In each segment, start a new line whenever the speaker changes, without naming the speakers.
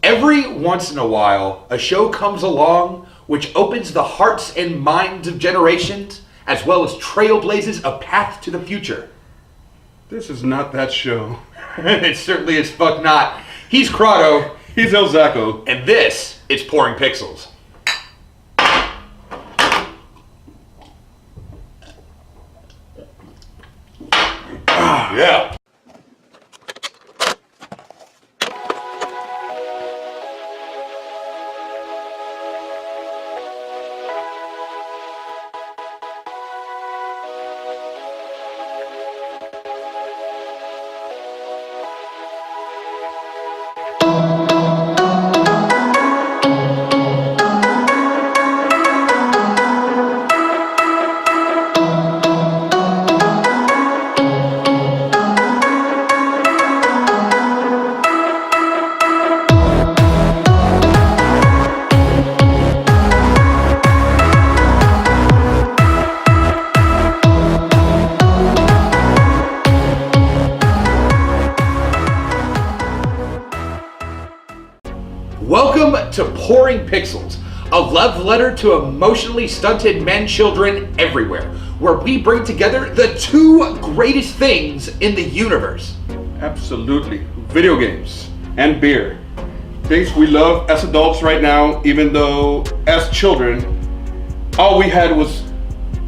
Every once in a while, a show comes along which opens the hearts and minds of generations, as well as trailblazes a path to the future.
This is not that show.
It certainly is fuck not. He's Crotto.
He's El Zacco.
And this is Pouring Pixels. Yeah. Welcome to Pouring Pixels, a love letter to emotionally stunted men, children everywhere, where we bring together the two greatest things in the universe.
Absolutely. Video games and beer. Things we love as adults right now, even though as children, all we had was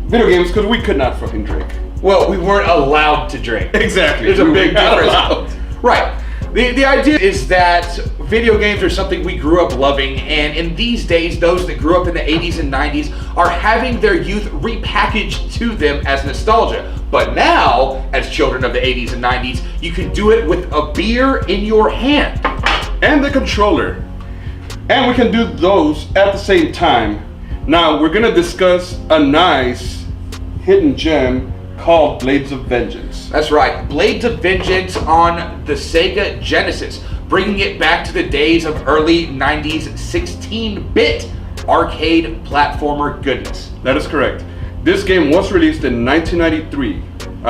video games because we could not fucking drink.
Well, we weren't allowed to drink.
Exactly.
There's a big difference. Right. The idea is that video games are something we grew up loving, and in these days, those that grew up in the 80s and 90s are having their youth repackaged to them as nostalgia. But now, as children of the 80s and 90s, you can do it with a beer in your hand.
And the controller. And we can do those at the same time. Now, we're going to discuss a nice hidden gem called Blades of Vengeance.
That's right, Blades of Vengeance on the Sega Genesis, bringing it back to the days of early 90s 16-bit arcade platformer goodness.
That is correct. This game was released in 1993.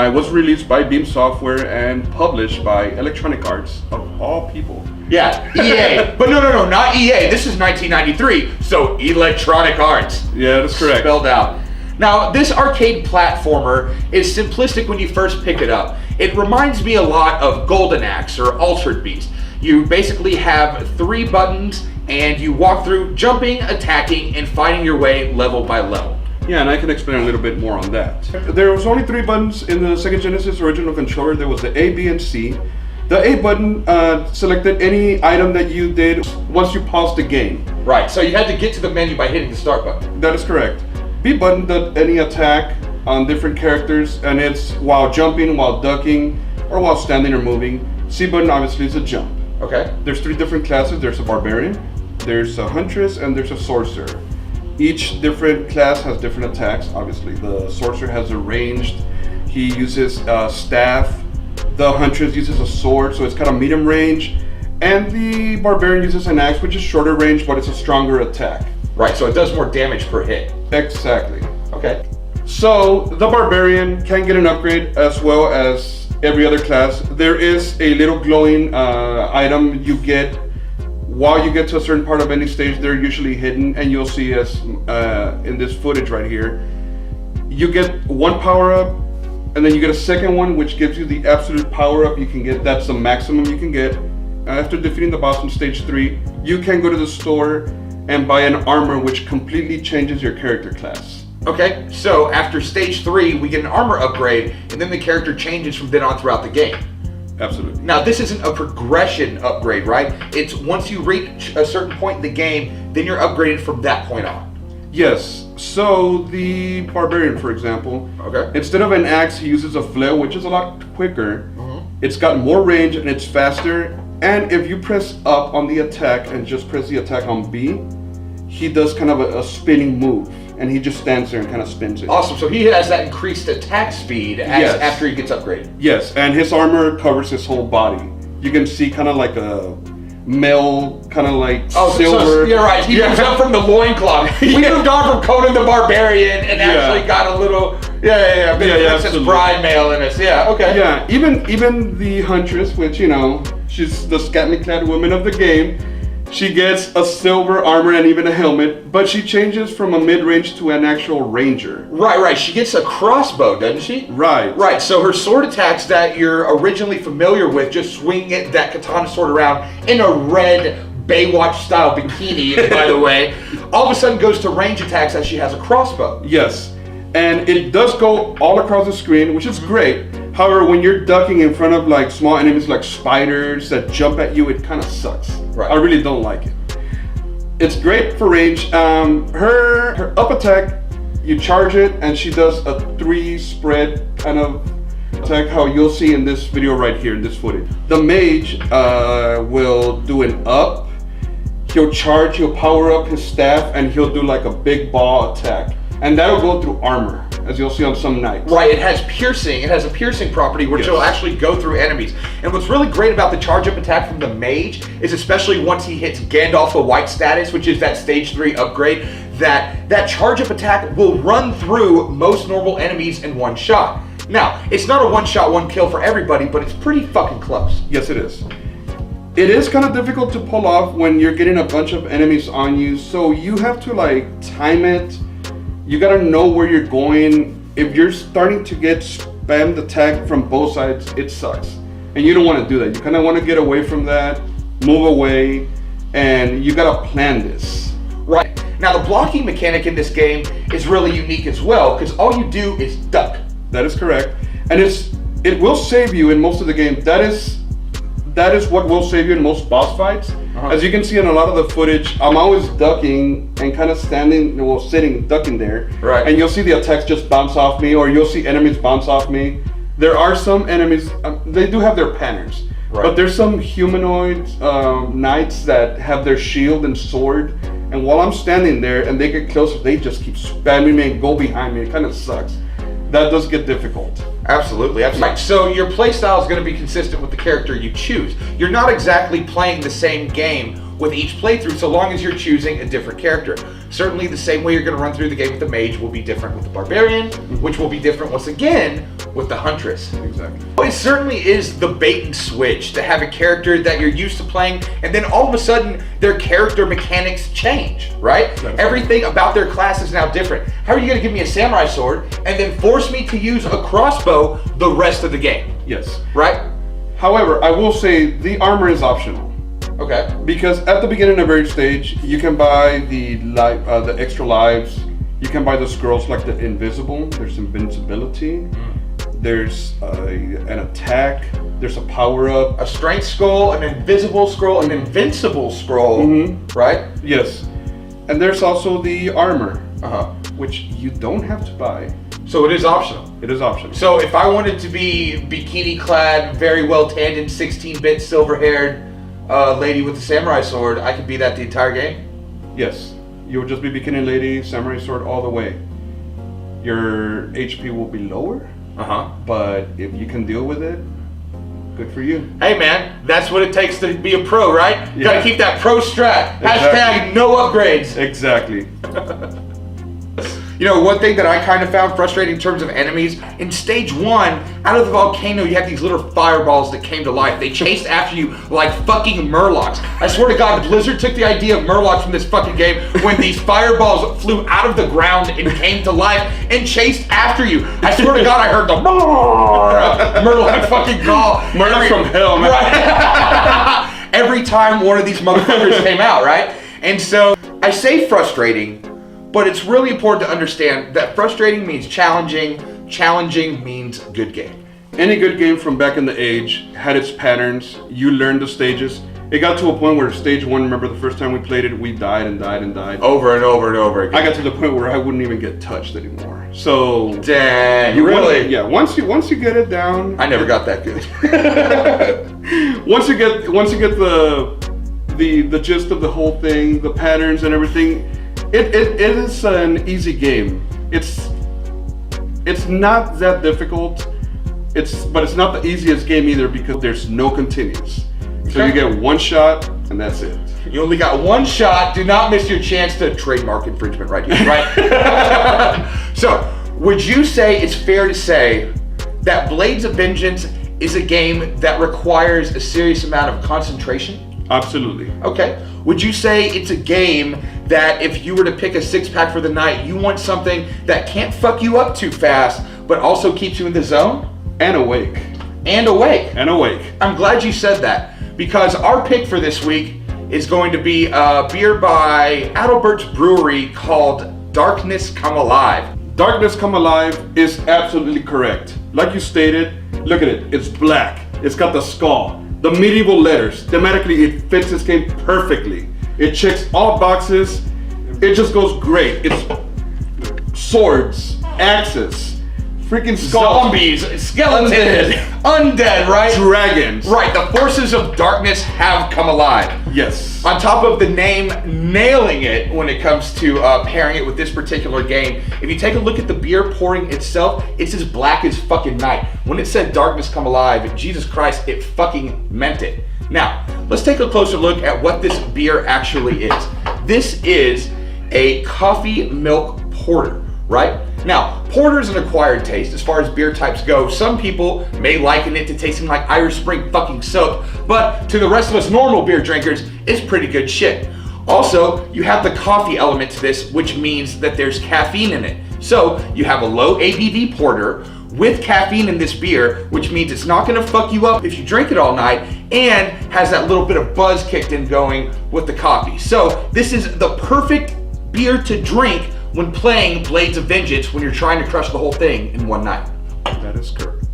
It was released by Beam Software and published by Electronic Arts, of all people.
Yeah, EA. But no, not EA. This is 1993, so Electronic Arts.
Yeah, that's correct.
Spelled out. Now, this arcade platformer is simplistic when you first pick it up. It reminds me a lot of Golden Axe or Altered Beast. You basically have 3 buttons and you walk through jumping, attacking, and fighting your way level by level.
Yeah, and I can explain a little bit more on that. There was only 3 buttons in the Sega Genesis original controller. There was the A, B, and C. The A button selected any item that you did once you paused the game.
Right, so you had to get to the menu by hitting the start button.
That is correct. B button did any attack on different characters, and it's while jumping, while ducking, or while standing or moving. C button obviously is a jump.
Okay.
There's 3 different classes. There's a barbarian, there's a huntress, and there's a sorcerer. Each different class has different attacks. Obviously, the sorcerer has a ranged. He uses a staff. The huntress uses a sword, so it's kind of medium range. And the barbarian uses an axe, which is shorter range, but it's a stronger attack.
Right, so it does more damage per hit.
Exactly.
Okay.
So the barbarian can get an upgrade as well as every other class. There is a little glowing item you get while you get to a certain part of any stage. They're usually hidden, and you'll see as in this footage right here. You get 1 power up, and then you get a second one, which gives you the absolute power up you can get. That's the maximum you can get. After defeating the boss in stage 3, you can go to the store and buy an armor which completely changes your character class.
Okay, so after stage 3, we get an armor upgrade, and then the character changes from then on throughout the game.
Absolutely.
Now, this isn't a progression upgrade, right? It's once you reach a certain point in the game, then you're upgraded from that point on.
Yes, so the barbarian, for example,
Okay.
instead of an axe, he uses a flail, which is a lot quicker. It's got more range and it's faster. And if you press up on the attack and just press the attack on B, he does kind of a spinning move, and he just stands there and kind of spins it.
Awesome, so he has that increased attack speed
Yes.
after he gets upgraded.
Yes, and his armor covers his whole body. You can see kind of like a male, kind of like silver.
So, you're right, he moves up from the loincloth. We moved on from Conan the Barbarian and actually got a little, Princess Bride mail in us. Yeah, okay.
Yeah, even the Huntress, which, you know, she's the scantily clad woman of the game, She gets a silver armor and even a helmet, but she changes from a mid-range to an actual ranger.
Right. She gets a crossbow, doesn't she?
Right.
So her sword attacks that you're originally familiar with, just swinging that katana sword around in a red Baywatch-style bikini, by the way, all of a sudden goes to range attacks as she has a crossbow.
Yes, and it does go all across the screen, which is great. However, when you're ducking in front of like small enemies like spiders that jump at you, it kind of sucks.
Right.
I really don't like it. It's great for range. Her up attack, you charge it, and she does a 3 spread kind of attack, how you'll see in this video right here in this footage. The mage will do an up. He'll charge. He'll power up his staff, and he'll do like a big ball attack, and that'll go through armor, as you'll see on some knights.
Right, it has piercing. It has a piercing property which will actually go through enemies. And what's really great about the charge-up attack from the mage is, especially once he hits Gandalf the White status, which is that stage 3 upgrade, that charge-up attack will run through most normal enemies in one shot. Now, it's not a one-shot, one-kill for everybody, but it's pretty fucking close.
Yes, it is. It is kind of difficult to pull off when you're getting a bunch of enemies on you, so you have to like time it. You gotta know where you're going. If you're starting to get spammed attack from both sides, it sucks. And you don't want to do that. You kind of want to get away from that, move away, and you gotta plan this.
Right. Now, the blocking mechanic in this game is really unique as well, because all you do is duck.
That is correct. And it will save you in most of the game. That is what will save you in most boss fights. As you can see in a lot of the footage, I'm always ducking and kind of sitting, ducking there.
Right.
And you'll see the attacks just bounce off me, or you'll see enemies bounce off me. There are some enemies, they do have their patterns. Right. But there's some humanoid knights that have their shield and sword. And while I'm standing there and they get closer, they just keep spamming me and go behind me. It kind of sucks. That does get difficult.
Absolutely. Right. So your playstyle is going to be consistent with the character you choose. You're not exactly playing the same game with each playthrough, so long as you're choosing a different character. Certainly the same way you're going to run through the game with the mage will be different with the barbarian, which will be different once again with the huntress.
Exactly.
It certainly is the bait and switch to have a character that you're used to playing, and then all of a sudden their character mechanics change, right? Everything about their class is now different. How are you going to give me a samurai sword and then force me to use a crossbow the rest of the game?
Yes.
Right?
However, I will say the armor is optional.
Okay.
Because at the beginning of every stage, you can buy the extra lives. You can buy the scrolls like the invisible. There's invincibility. There's an attack. There's a power up.
A strength scroll, an invisible scroll, an invincible scroll. Right?
Yes. And there's also the armor, which you don't have to buy.
So it is optional.
It is optional.
So if I wanted to be bikini clad, very well tanned, and 16-bit silver haired lady with a samurai sword, I could be that the entire game?
Yes. You will just be bikini lady, samurai sword all the way. Your HP will be lower. But if you can deal with it, good for you.
Hey man, that's what it takes to be a pro, right? You gotta keep that pro strat.
Exactly.
Hashtag no upgrades.
Exactly.
You know, one thing that I kind of found frustrating in terms of enemies, in stage 1, out of the volcano, you had these little fireballs that came to life. They chased after you like fucking murlocs. I swear to God, Blizzard took the idea of murlocs from this fucking game when these fireballs flew out of the ground and came to life and chased after you. I swear to God, I heard the murloc fucking call.
Murloc from hell, man.
Right? Every time one of these motherfuckers came out, right? And so, I say frustrating, but it's really important to understand that frustrating means challenging, challenging means good game.
Any good game from back in the age had its patterns. You learned the stages. It got to a point where stage 1, remember the first time we played it, we died and died and died.
Over and over and over again.
I got to the point where I wouldn't even get touched anymore. So
dang, really?
Yeah, once you get it down.
I never got that good.
once you get the gist of the whole thing, the patterns and everything, it is an easy game. It's not that difficult. But it's not the easiest game either because there's no continues. So you get one shot and that's it.
You only got one shot. Do not miss your chance to trademark infringement right here, right? So, would you say it's fair to say that Blades of Vengeance is a game that requires a serious amount of concentration?
Absolutely.
Okay. Would you say it's a game that if you were to pick a 6-pack for the night, you want something that can't fuck you up too fast, but also keeps you in the zone?
And awake.
And awake.
And awake.
I'm glad you said that, because our pick for this week is going to be a beer by Adelbert's Brewery called Darkness Come Alive.
Darkness Come Alive is absolutely correct. Like you stated, look at it. It's black. It's got the skull, the medieval letters. Thematically, it fits this game perfectly. It checks all boxes. It just goes great. It's swords, axes, freaking skulls.
Zombies, skeletons, undead, right?
Dragons.
Right, the forces of darkness have come alive.
Yes.
On top of the name nailing it when it comes to pairing it with this particular game, if you take a look at the beer pouring itself, it's as black as fucking night. When it said Darkness Come Alive, Jesus Christ, it fucking meant it. Now, let's take a closer look at what this beer actually is. This is a coffee milk porter, right? Now, porter is an acquired taste as far as beer types go. Some people may liken it to tasting like Irish Spring fucking soap, but to the rest of us normal beer drinkers, it's pretty good shit. Also, you have the coffee element to this, which means that there's caffeine in it. So, you have a low ABV porter with caffeine in this beer, which means it's not gonna fuck you up if you drink it all night, and has that little bit of buzz kicked in going with the coffee. So, this is the perfect beer to drink when playing Blades of Vengeance when you're trying to crush the whole thing in one night.
That is correct.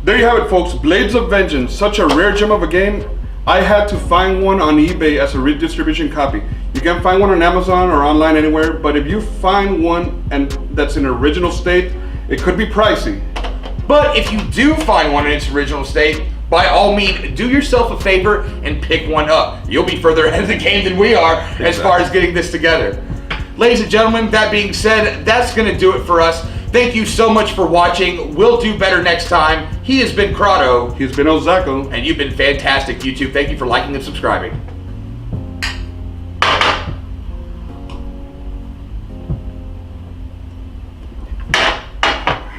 There you have it, folks. Blades of Vengeance, such a rare gem of a game. I had to find one on eBay as a redistribution copy. You can find one on Amazon or online anywhere, but if you find one and that's in original state, it could be pricey.
But if you do find one in its original state, by all means, do yourself a favor and pick one up. You'll be further ahead of the game than we are as far as getting this together. Ladies and gentlemen, that being said, that's going to do it for us. Thank you so much for watching. We'll do better next time. He has been Crotto.
He's been Ozako.
And you've been fantastic, YouTube. Thank you for liking and subscribing.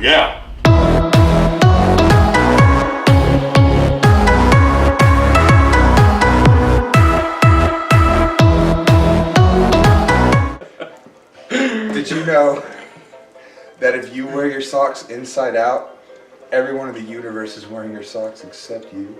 Yeah.
Did you know that if you wear your socks inside out, everyone in the universe is wearing your socks except you?